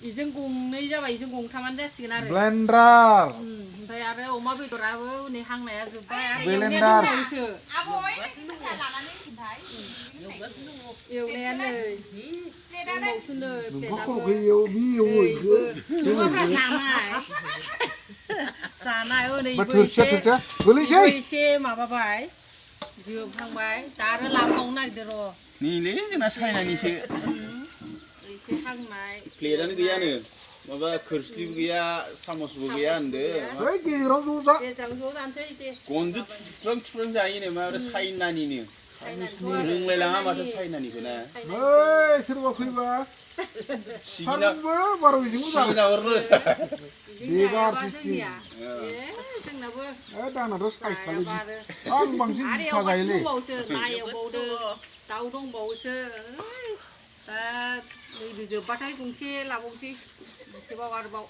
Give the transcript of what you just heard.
इजों गंनै जाबाय इजों गंथामानो जासिगोन आरो ब्लेन्डार ओमफ्राय आरो अमा बेदराबो नै हांनाया जोब्बाय आरो ब्लेन्डार एवनायानो दंबावोसो नै जानाय ओरैबो एसे माबाबाय जोबहांबाय दा आरो लांबावनो नागिरदों र' नैलै जोंना चाइनानिसो एसे हांनाय प्लेटानो गैयानो माबा खोरस्लिबो गैया सामसबो गैया होनदो गेजेराव ज' जा गेजेराव ज' जानोसै दे गनजों थुफ्रां जायोनो मा आरो चाइनानिनो रोंलायलाङा माथो चाइनानिखौ ना ओइ सोरबा फैबा सारबो बार' बिजोंबो जागोन बेबार सिस्टेम जोंनाबो दानाथ' साइसखालै आं बांसिन बिखा जायोलै ना एवबावदो दाउ दंबावोसो दा नै जोब्बाथाय गंसे लाबावसै मोनसेबाव आरोबाव